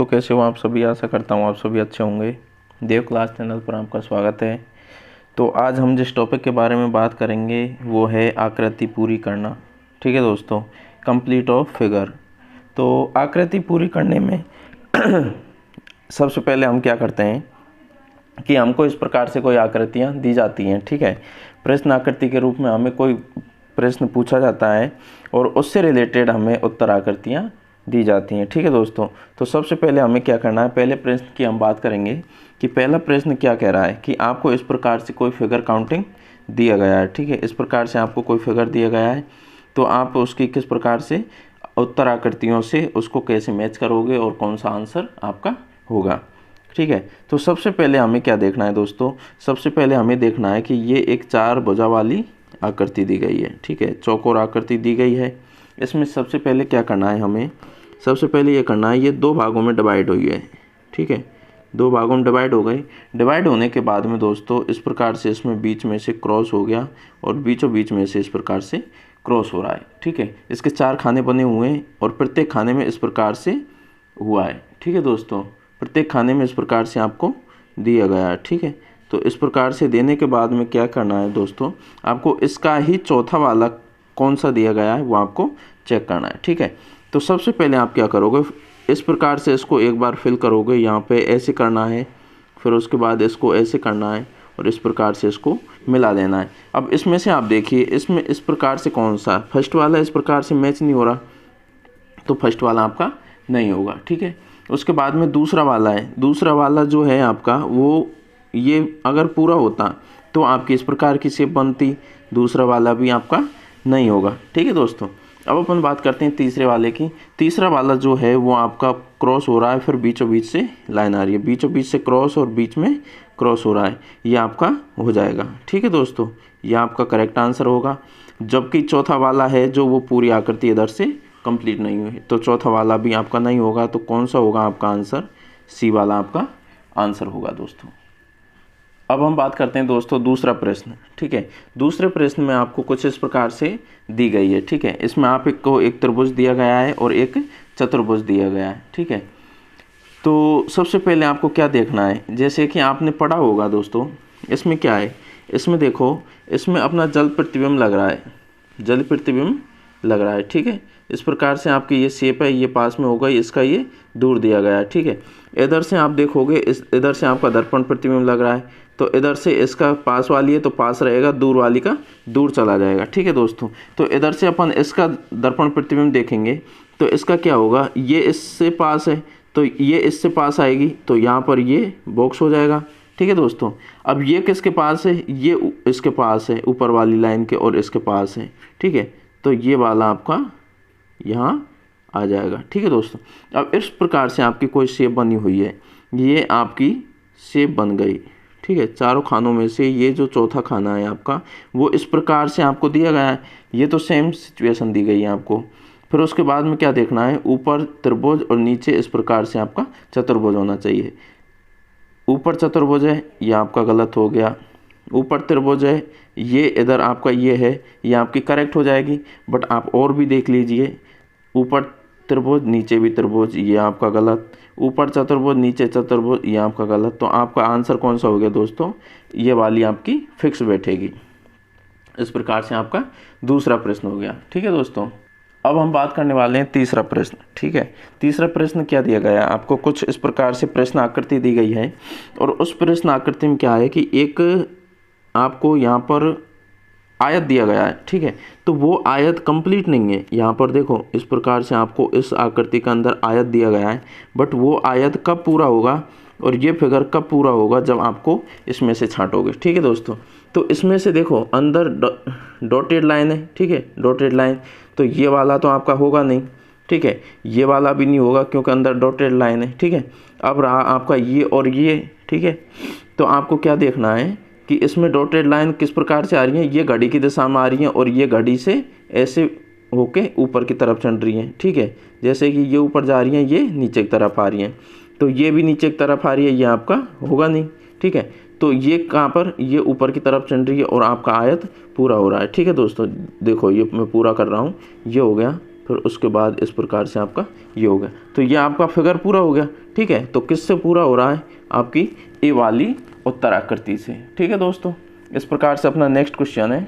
दोस्तों, कैसे हो आप सभी। आशा करता हूँ आप सभी अच्छे होंगे। देव क्लास चैनल पर आपका स्वागत है। तो आज हम जिस टॉपिक के बारे में बात करेंगे वो है आकृति पूरी करना। ठीक है दोस्तों, कंप्लीट ऑफ फिगर। तो आकृति पूरी करने में सबसे पहले हम क्या करते हैं कि हमको इस प्रकार से कोई आकृतियाँ दी जाती हैं। ठीक है, प्रश्न आकृति के रूप में हमें कोई प्रश्न पूछा जाता है और उससे रिलेटेड हमें उत्तर आकृतियाँ दी जाती हैं। ठीक है दोस्तों, तो सबसे पहले हमें क्या करना है, पहले प्रश्न की हम बात करेंगे कि पहला प्रश्न क्या कह रहा है कि आपको इस प्रकार से कोई फिगर काउंटिंग दिया गया है। ठीक है, इस प्रकार से आपको कोई फिगर दिया गया है तो आप उसकी किस प्रकार से उत्तर आकृतियों से उसको कैसे मैच करोगे और कौन सा आंसर आपका होगा। ठीक है, तो सबसे पहले हमें क्या देखना है दोस्तों, सबसे पहले हमें देखना है कि ये एक 4 भुजा वाली आकृति दी गई है। ठीक है, चौकोर आकृति दी गई है। इसमें सबसे पहले क्या करना है, हमें सबसे पहले ये करना है, ये 2 भागों में डिवाइड हुई है। ठीक है, 2 भागों में डिवाइड हो गई। डिवाइड होने के बाद में दोस्तों इस प्रकार से इसमें बीच में से क्रॉस हो गया और बीचों बीच में से इस प्रकार से क्रॉस हो रहा है। ठीक है, इसके 4 खाने बने हुए हैं और प्रत्येक खाने में इस प्रकार से हुआ है। ठीक है दोस्तों, प्रत्येक खाने में इस प्रकार से आपको दिया गया है। ठीक है, तो इस प्रकार से देने के बाद में क्या करना है दोस्तों, आपको इसका ही चौथा वाला कौन सा दिया गया है वो आपको चेक करना है। ठीक है, तो सबसे पहले आप क्या करोगे, इस प्रकार से इसको एक बार फिल करोगे, यहाँ पे ऐसे करना है, फिर उसके बाद इसको ऐसे करना है और इस प्रकार से इसको मिला देना है। अब इसमें से आप देखिए, इसमें इस प्रकार से कौन सा फर्स्ट वाला इस प्रकार से मैच नहीं हो रहा तो फर्स्ट वाला आपका नहीं होगा। ठीक है, उसके बाद में दूसरा वाला है, दूसरा वाला जो है आपका वो ये अगर पूरा होता तो आपकी इस प्रकार की शेप बनती, दूसरा वाला भी आपका नहीं होगा। ठीक है दोस्तों, अब अपन बात करते हैं तीसरे वाले की। तीसरा वाला जो है वो आपका क्रॉस हो रहा है, फिर बीचों बीच से लाइन आ रही है, बीचों बीच से क्रॉस और बीच में क्रॉस हो रहा है, ये आपका हो जाएगा। ठीक है दोस्तों, ये आपका करेक्ट आंसर होगा। जबकि चौथा वाला है जो वो पूरी आकृति इधर से कंप्लीट नहीं हुई तो चौथा वाला भी आपका नहीं होगा। तो कौन सा होगा आपका आंसर, सी वाला आपका आंसर होगा दोस्तों। अब हम बात करते हैं दोस्तों दूसरा प्रश्न। ठीक है, दूसरे प्रश्न में आपको कुछ इस प्रकार से दी गई है। ठीक है, इसमें आप को एक त्रिभुज दिया गया है और एक चतुर्भुज दिया गया है। ठीक है, तो सबसे पहले आपको क्या देखना है, जैसे कि आपने पढ़ा होगा दोस्तों, इसमें क्या है, इसमें देखो, इसमें अपना जल प्रतिबिंब लग रहा है, जल प्रतिबिंब लग रहा है। ठीक है, इस प्रकार से आपकी ये शेप है, ये पास में होगा, इसका ये दूर दिया गया है। ठीक है, इधर से आप देखोगे, इस इधर से आपका दर्पण प्रतिबिंब लग रहा है तो इधर से इसका पास वाली है तो पास रहेगा, दूर वाली का दूर चला जाएगा। ठीक है दोस्तों, तो इधर से अपन इसका दर्पण प्रतिबिंब देखेंगे तो इसका क्या होगा, ये इससे पास है तो ये इससे पास आएगी तो यहाँ पर ये बॉक्स हो जाएगा। ठीक है दोस्तों, अब ये किसके पास है, ये इसके पास है, ऊपर वाली लाइन के और इसके पास है। ठीक है, तो ये वाला आपका यहाँ आ जाएगा। ठीक है दोस्तों, अब इस प्रकार से आपकी कोई शेप बनी हुई है, ये आपकी शेप बन गई। ठीक है, चारों खानों में से ये जो चौथा खाना है आपका वो इस प्रकार से आपको दिया गया है, ये तो सेम सिचुएशन दी गई है आपको। फिर उसके बाद में क्या देखना है, ऊपर त्रिभुज और नीचे इस प्रकार से आपका चतुर्भुज होना चाहिए। ऊपर चतुर्भुज है, ये आपका गलत हो गया, ऊपर त्रिभुज है, ये इधर आपका ये है, ये आपकी करेक्ट हो जाएगी। बट आप और भी देख लीजिए, ऊपर त्रिभुज नीचे भी त्रिभुज, ये आपका गलत, ऊपर चतुर्भुज नीचे चतुर्भुज, ये आपका गलत। तो आपका आंसर कौन सा हो गया दोस्तों, ये वाली आपकी फिक्स बैठेगी। इस प्रकार से आपका दूसरा प्रश्न हो गया। ठीक है दोस्तों, अब हम बात करने वाले हैं तीसरा प्रश्न। ठीक है, तीसरा प्रश्न क्या दिया गया है आपको, कुछ इस प्रकार से प्रश्न आकृति दी गई है और उस प्रश्न आकृति में क्या है कि एक आपको यहाँ पर आयत दिया गया है। ठीक है, तो वो आयत कंप्लीट नहीं है। यहाँ पर देखो, इस प्रकार से आपको इस आकृति के अंदर आयत दिया गया है, बट वो आयत कब पूरा होगा और ये फिगर कब पूरा होगा, जब आपको इसमें से छांटोगे। ठीक है दोस्तों, तो इसमें से देखो अंदर डॉटेड लाइन है। ठीक है, डॉटेड लाइन, तो ये वाला तो आपका होगा नहीं। ठीक है, ये वाला भी नहीं होगा क्योंकि अंदर डॉटेड लाइन है। ठीक है, अब रहा आपका ये और ये। ठीक है, तो आपको क्या देखना है कि इसमें डॉटेड लाइन किस प्रकार से आ रही है, ये घड़ी की दिशा में आ रही है और ये घड़ी से ऐसे होके ऊपर की तरफ चल रही हैं। ठीक है, जैसे कि ये ऊपर जा रही हैं, ये नीचे की तरफ आ रही हैं, तो ये भी नीचे की तरफ आ रही है, ये आपका होगा नहीं। ठीक है, तो ये कहाँ पर, ये ऊपर की तरफ चल रही है और आपका आयत पूरा हो रहा है। ठीक है दोस्तों, देखो ये मैं पूरा कर रहा हूँ, ये हो गया, फिर उसके बाद इस प्रकार से आपका ये हो गया। तो ये आपका फिगर पूरा हो गया। ठीक है, तो किससे पूरा हो रहा है? आपकी ए वाली उत्तर आकृति से। ठीक है दोस्तों, इस प्रकार से अपना नेक्स्ट क्वेश्चन है,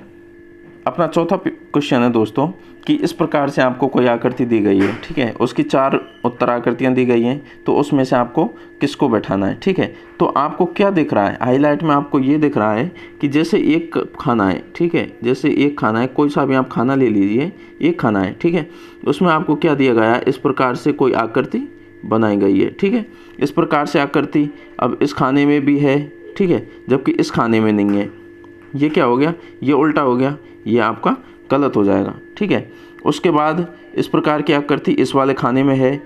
अपना चौथा क्वेश्चन है दोस्तों कि इस प्रकार से आपको कोई आकृति दी गई है। ठीक है, उसकी 4 उत्तर आकृतियाँ दी गई हैं, तो उसमें से आपको किसको बैठाना है। ठीक है, तो आपको क्या दिख रहा है? हाईलाइट में आपको ये दिख रहा है कि जैसे एक खाना है। ठीक है, जैसे एक खाना है, कोई सा भी आप खाना ले लीजिए, एक खाना है। ठीक है, उसमें आपको क्या दिया गया है? इस प्रकार से कोई आकृति बनाई गई है। ठीक है, इस प्रकार से आकृति अब इस खाने में भी है। ठीक है, जबकि इस खाने में नहीं है। ये क्या हो गया? ये उल्टा हो गया, ये आपका गलत हो जाएगा। ठीक है, उसके बाद इस प्रकार की आकृति इस वाले खाने में है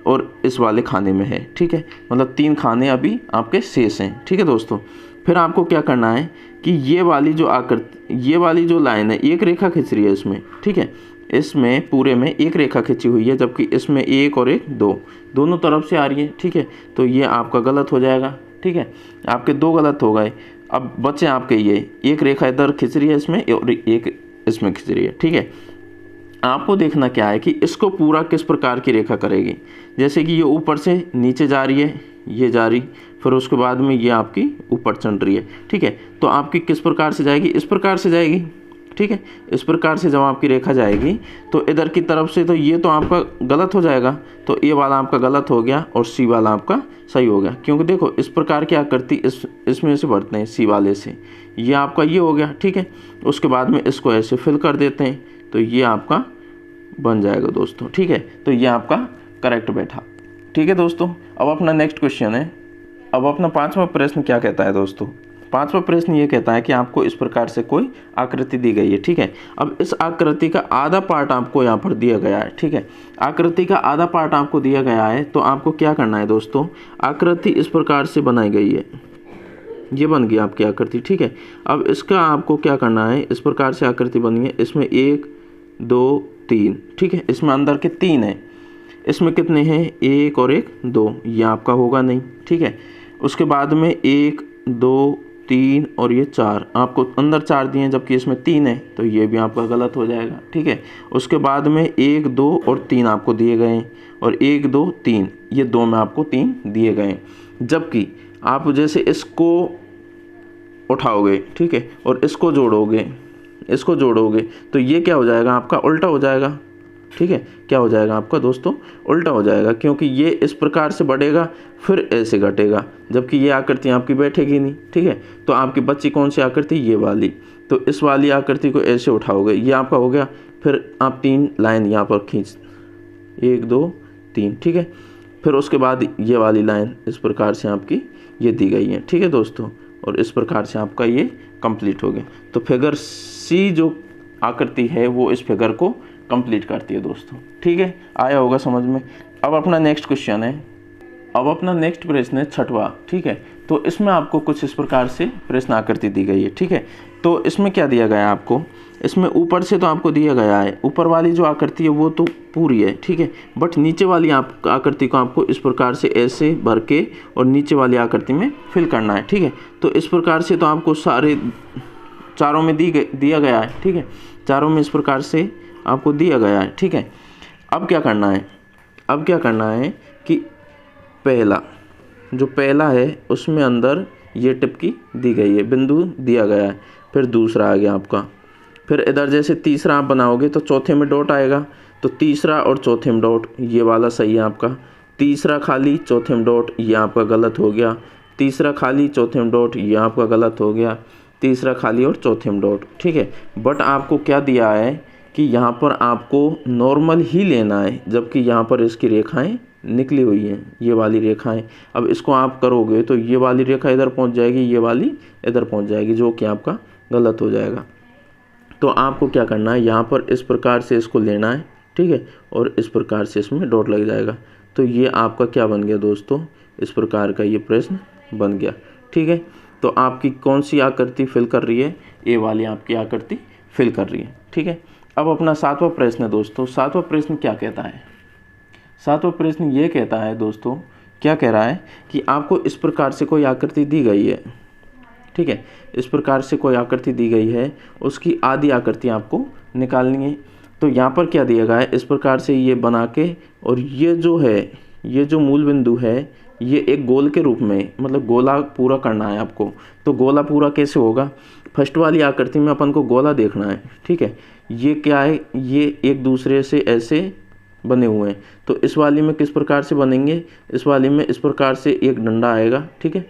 और इस वाले खाने में है। ठीक है, मतलब 3 खाने अभी आपके शेष हैं। ठीक है दोस्तों, फिर आपको क्या करना है कि ये वाली जो आकृति, ये वाली जो लाइन है, एक रेखा खींच रही है इसमें। ठीक है, इसमें पूरे में एक रेखा खींची हुई है, जबकि इसमें एक और एक दो, दोनों तरफ से आ रही है। ठीक है, तो ये आपका गलत हो जाएगा। ठीक है, आपके 2 गलत हो गए। अब बचे आपके ये, एक रेखा इधर खींच रही है इसमें और एक इसमें खींच रही है। ठीक है, आपको देखना क्या है कि इसको पूरा किस प्रकार की रेखा करेगी। जैसे कि ये ऊपर से नीचे जा रही है, ये जा रही, फिर उसके बाद में ये आपकी ऊपर चढ़ रही है। ठीक है, तो आपकी किस प्रकार से जाएगी? इस प्रकार से जाएगी। ठीक है, इस प्रकार से जब आपकी रेखा जाएगी तो इधर की तरफ से, तो ये तो आपका गलत हो जाएगा, तो ये वाला आपका गलत हो गया और सी वाला आपका सही हो गया। क्योंकि देखो इस प्रकार की आकृति इसमें से बढ़ते हैं, सी वाले से, ये आपका ये हो गया। ठीक है, उसके बाद में इसको ऐसे फिल कर देते हैं, तो ये आपका बन जाएगा दोस्तों। ठीक है, तो ये आपका करेक्ट बैठा। ठीक है दोस्तों, अब अपना नेक्स्ट क्वेश्चन है। अब अपना 5वां प्रश्न क्या कहता है दोस्तों? 5वां प्रश्न ये कहता है कि आपको इस प्रकार से कोई आकृति दी गई है। ठीक है, अब इस आकृति का आधा पार्ट आपको यहाँ पर दिया गया है। ठीक है, आकृति का आधा पार्ट आपको दिया गया है, तो आपको क्या करना है दोस्तों? आकृति इस प्रकार से बनाई गई है, ये बन गई आपकी आकृति। ठीक है, अब इसका आपको क्या करना है? इस प्रकार से आकृति बनी है, इसमें 1 2 3। ठीक है, इसमें अंदर के 3 हैं, इसमें कितने हैं? 1 और 1 2, ये आपका होगा नहीं। ठीक है, उसके बाद में 1 2 3 और ये 4, आपको अंदर 4 दिए हैं जबकि इसमें 3 है, तो ये भी आपका गलत हो जाएगा। ठीक है, उसके बाद में 1 2 और 3 आपको दिए गए हैं, और 1 2 3, ये 2 में आपको 3 दिए गए हैं। जबकि आप जैसे इसको उठाओगे, ठीक है, और इसको जोड़ोगे, इसको जोड़ोगे, तो ये क्या हो जाएगा? आपका उल्टा हो जाएगा। ठीक है, क्या हो जाएगा आपका दोस्तों? उल्टा हो जाएगा, क्योंकि ये इस प्रकार से बढ़ेगा फिर ऐसे घटेगा, जबकि ये आकृति आपकी बैठेगी नहीं। ठीक है, तो आपकी बच्ची कौन सी आकृति? ये वाली। तो इस वाली आकृति को ऐसे उठाओगे, ये आपका हो गया। फिर आप 3 लाइन यहाँ पर खींच, 1 2 3। ठीक है, फिर उसके बाद ये वाली लाइन इस प्रकार से आपकी ये दी गई है। ठीक है दोस्तों, और इस प्रकार से आपका ये कंप्लीट हो गया। तो फिगर सी जो आकृति है वो इस फिगर को कंप्लीट करती है दोस्तों। ठीक है, आया होगा समझ में। अब अपना नेक्स्ट क्वेश्चन है, अब अपना नेक्स्ट प्रश्न है 6वां। ठीक है, तो इसमें आपको कुछ इस प्रकार से प्रश्न आकृति दी गई है। ठीक है, तो इसमें क्या दिया गया है आपको? इसमें ऊपर से तो आपको दिया गया है, ऊपर वाली जो आकृति है वो तो पूरी है। ठीक है, बट नीचे वाली आकृति को आपको इस प्रकार से ऐसे भर के और नीचे वाली आकृति में फिल करना है। ठीक है, तो इस प्रकार से तो आपको सारे चारों में दिया गया है। ठीक है, चारों में इस प्रकार से आपको दिया गया है। ठीक है, अब क्या करना है? अब क्या करना है कि पहला जो पहला है उसमें अंदर ये टिपकी दी गई है, बिंदु दिया गया है। फिर दूसरा आ गया आपका, फिर इधर जैसे तीसरा आप बनाओगे तो चौथे में डॉट आएगा, तो तीसरा और चौथे में डॉट, ये वाला सही है आपका। तीसरा खाली चौथे में डॉट, ये आपका गलत हो गया। तीसरा खाली चौथे में डॉट, ये आपका गलत हो गया। तीसरा खाली और चौथे में डॉट। ठीक है, बट आपको क्या दिया है कि यहाँ पर आपको नॉर्मल ही लेना है, जबकि यहाँ पर इसकी रेखाएं निकली हुई हैं, ये वाली रेखाएं। अब इसको आप करोगे तो ये वाली रेखा इधर पहुँच जाएगी, ये वाली इधर पहुँच जाएगी, जो कि आपका गलत हो जाएगा। तो आपको क्या करना है? यहाँ पर इस प्रकार से इसको लेना है। ठीक है, और इस प्रकार से इसमें डॉट लग जाएगा। तो ये आपका क्या बन गया दोस्तों? इस प्रकार का ये प्रश्न बन गया। ठीक है, तो आपकी कौन सी आकृति फिल कर रही है? ए वाली आपकी आकृति फिल कर रही है। ठीक है, अब अपना 7वां प्रश्न है दोस्तों। 7वां प्रश्न क्या कहता है? 7वां प्रश्न ये कहता है दोस्तों, क्या कह रहा है कि आपको इस प्रकार से कोई आकृति दी गई है। ठीक है, इस प्रकार से कोई आकृति दी गई है, उसकी आधी आकृति आपको निकालनी है। तो यहाँ पर क्या दिया गया है, इस प्रकार से ये बना के, और ये जो है, ये जो मूल बिंदु है, ये एक गोल के रूप में, मतलब गोला पूरा करना है आपको। तो गोला पूरा कैसे होगा, फर्स्ट वाली आकृति में अपन को गोला देखना है, ठीक है। ये क्या है, ये एक दूसरे से ऐसे बने हुए हैं। तो इस वाली में किस प्रकार से बनेंगे, इस वाली में इस प्रकार से एक डंडा आएगा, ठीक है,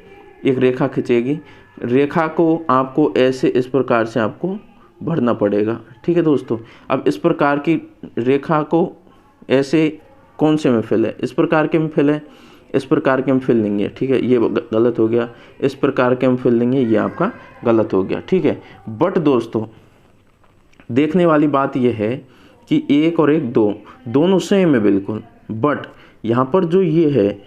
एक रेखा खींचेगी, रेखा को आपको ऐसे इस प्रकार से आपको भरना पड़ेगा, ठीक है दोस्तों। अब इस प्रकार की रेखा को ऐसे कौन से में फिल है, इस प्रकार के में फिल है, इस प्रकार के हम फिल लेंगे, ठीक है, ये गलत हो गया। इस प्रकार के हम फिल लेंगे, ये आपका गलत हो गया, ठीक है। बट दोस्तों देखने वाली बात यह है कि 1 और 1 2 दोनों सेम है बिल्कुल, बट यहाँ पर जो ये है,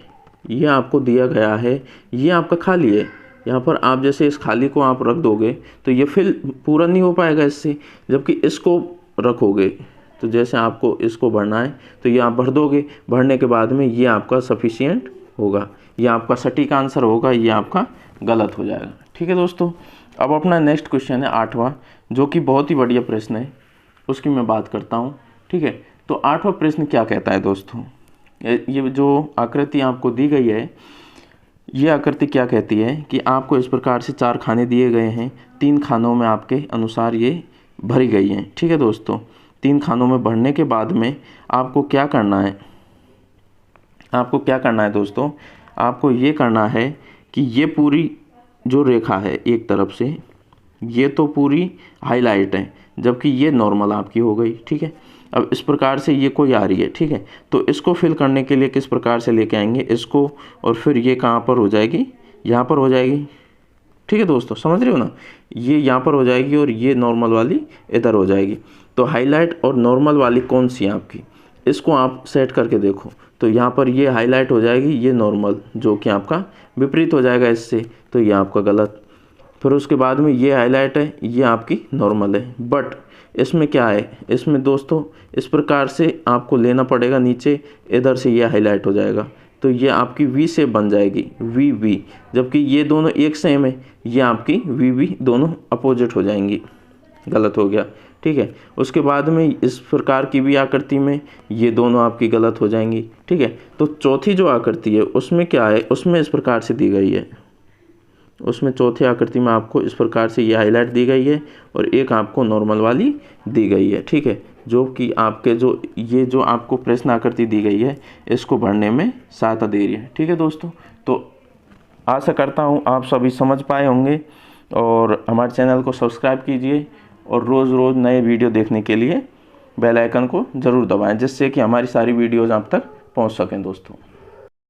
ये आपको दिया गया है, ये आपका खाली है। यहाँ पर आप जैसे इस खाली को आप रख दोगे तो ये फिल पूरा नहीं हो पाएगा इससे, जबकि इसको रखोगे तो जैसे आपको इसको भरना है तो ये आप भर दोगे, भरने के बाद में ये आपका सफिशिएंट होगा, ये आपका सटीक आंसर होगा, ये आपका गलत हो जाएगा, ठीक है दोस्तों। अब अपना नेक्स्ट क्वेश्चन है 8वां, जो कि बहुत ही बढ़िया प्रश्न है, उसकी मैं बात करता हूँ, ठीक है। तो 8वां प्रश्न क्या कहता है दोस्तों, ये जो आकृति आपको दी गई है, ये आकृति क्या कहती है कि आपको इस प्रकार से 4 खाने दिए गए हैं, 3 खानों में आपके अनुसार ये भरी गई हैं, ठीक है दोस्तों। 3 खानों में भरने के बाद में आपको क्या करना है, आपको क्या करना है दोस्तों, आपको ये करना है कि ये पूरी जो रेखा है एक तरफ से, ये तो पूरी हाईलाइट है, जबकि ये नॉर्मल आपकी हो गई, ठीक है। अब इस प्रकार से ये कोई आ रही है, ठीक है। तो इसको फिल करने के लिए किस प्रकार से लेके आएंगे इसको, और फिर ये कहाँ पर हो जाएगी, यहाँ पर हो जाएगी, ठीक है दोस्तों, समझ रहे हो ना। ये यहाँ पर हो जाएगी और ये नॉर्मल वाली इधर हो जाएगी। तो हाईलाइट और नॉर्मल वाली कौन सी है आपकी, इसको आप सेट करके देखो। तो यहाँ पर ये हाईलाइट हो जाएगी, ये नॉर्मल, जो कि आपका विपरीत हो जाएगा इससे, तो ये आपका गलत। फिर उसके बाद में ये हाईलाइट है, ये आपकी नॉर्मल है। बट इसमें क्या है, इसमें दोस्तों इस प्रकार से आपको लेना पड़ेगा नीचे, इधर से ये हाईलाइट हो जाएगा, तो ये आपकी वी शेप बन जाएगी, वी वी, जबकि ये दोनों एक सेम है, ये आपकी वी वी दोनों अपोजिट हो जाएंगी, गलत हो गया, ठीक है। उसके बाद में इस प्रकार की भी आकृति में ये दोनों आपकी गलत हो जाएंगी, ठीक है। तो चौथी जो आकृति है उसमें क्या है, उसमें इस प्रकार से दी गई है, उसमें चौथी आकृति में आपको इस प्रकार से ये हाईलाइट दी गई है और एक आपको नॉर्मल वाली दी गई है, ठीक है, जो कि आपके जो ये जो आपको प्रश्न आकृति दी गई है इसको भरने में सहायता दे रही है, ठीक है दोस्तों। तो आशा करता हूँ आप सभी समझ पाए होंगे, और हमारे चैनल को सब्सक्राइब कीजिए, और रोज़ रोज़ नए वीडियो देखने के लिए बेल आइकन को ज़रूर दबाएं, जिससे कि हमारी सारी वीडियोज़ आप तक पहुँच सकें दोस्तों।